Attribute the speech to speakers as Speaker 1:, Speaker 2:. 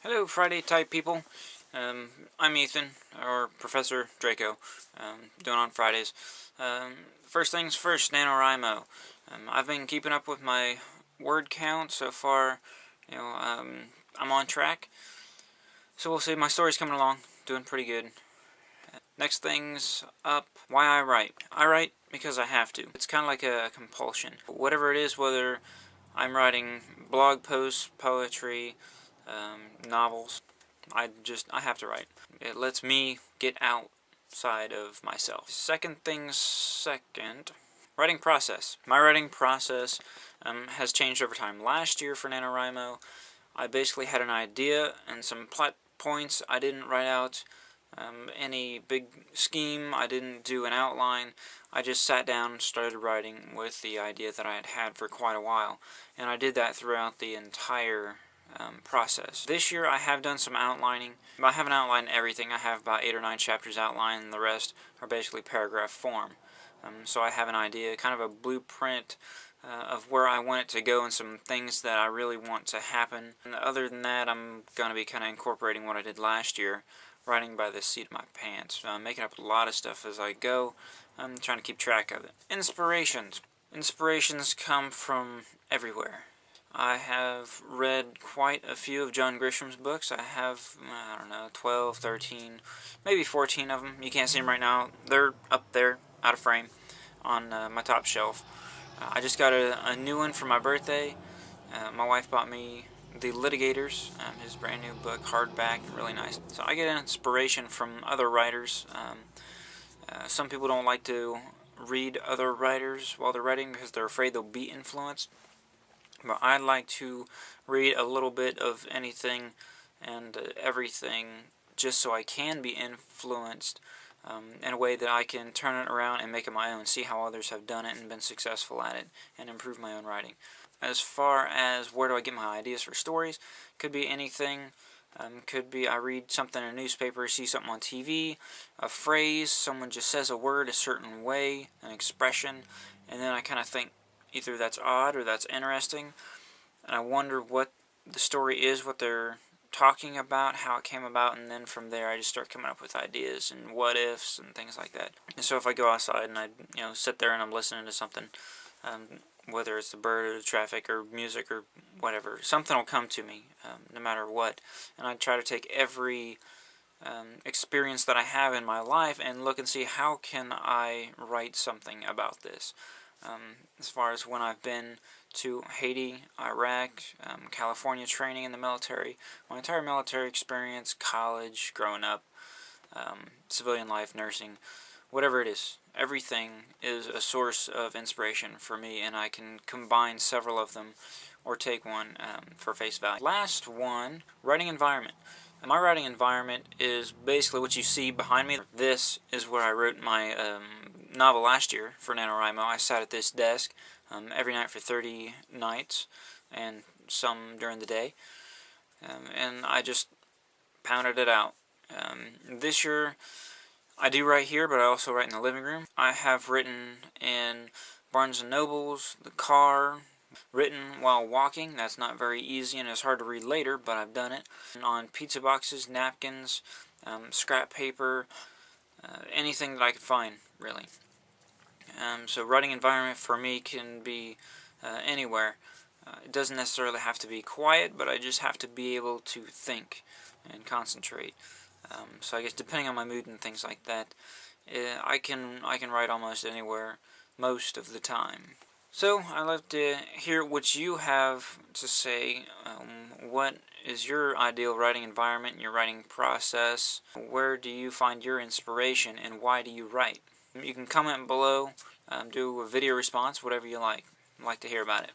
Speaker 1: Hello, Friday type people. I'm Ethan, or ProfessorDraekko, doing on Fridays. First things first, NaNoWriMo. I've been keeping up with my word count so far. I'm on track. So we'll see. My story's coming along, doing pretty good. Next things up, why I write. I write because I have to. It's kind of like a compulsion. Whatever it is, whether I'm writing blog posts, poetry, novels, I have to write. It lets me get outside of myself. Second things second, writing process. My writing process has changed over time. Last year for NaNoWriMo, I basically had an idea and some plot points. I didn't write out any big scheme. I didn't do an outline. I just sat down and started writing with the idea that I had had for quite a while, and I did that throughout the entire process. This year I have done some outlining. I haven't outlined everything. I have about 8 or 9 chapters outlined, and the rest are basically paragraph form. So I have an idea, kind of a blueprint of where I want it to go and some things that I really want to happen. And other than that, I'm going to be kind of incorporating what I did last year, writing by the seat of my pants. Making up a lot of stuff as I go. I'm trying to keep track of it. Inspirations. Inspirations come from everywhere. I have read quite a few of John Grisham's books. I have, 12, 13, maybe 14 of them. You can't see them right now. They're up there, out of frame, on my top shelf. I just got a new one for my birthday. My wife bought me The Litigators, his brand new book, hardback, really nice. So I get inspiration from other writers. Some people don't like to read other writers while they're writing because they're afraid they'll be influenced. But I like to read a little bit of anything and everything just so I can be influenced in a way that I can turn it around and make it my own, see how others have done it and been successful at it, and improve my own writing. As far as where do I get my ideas for stories, could be anything. Could be I read something in a newspaper, see something on TV, a phrase, someone just says a word a certain way, an expression, and then I kind of think either that's odd or that's interesting, and I wonder what the story is, what they're talking about, how it came about, and then from there I just start coming up with ideas and what ifs and things like that. And so if I go outside and I sit there and I'm listening to something, whether it's the bird or the traffic or music or whatever, something will come to me no matter what, and I try to take every experience that I have in my life and look and see how can I write something about this. As far as when I've been to Haiti, Iraq, California training in the military, my entire military experience, college, growing up, civilian life, nursing, whatever it is, everything is a source of inspiration for me, and I can combine several of them or take one for face value. Last one, writing environment. My writing environment is basically what you see behind me. This is where I wrote my novel last year for NaNoWriMo. I sat at this desk every night for 30 nights and some during the day, and I just pounded it out. This year I do write here, but I also write in the living room. I have written in Barnes & Nobles, the car, written while walking. That's not very easy and it's hard to read later, but I've done it. And on pizza boxes, napkins, scrap paper, anything that I could find, really. So writing environment for me can be anywhere. It doesn't necessarily have to be quiet, but I just have to be able to think and concentrate. So I guess depending on my mood and things like that, I can write almost anywhere most of the time. So I'd love to hear what you have to say. What is your ideal writing environment, your writing process? Where do you find your inspiration, and why do you write? You can comment below, do a video response, whatever you like. I'd like to hear about it.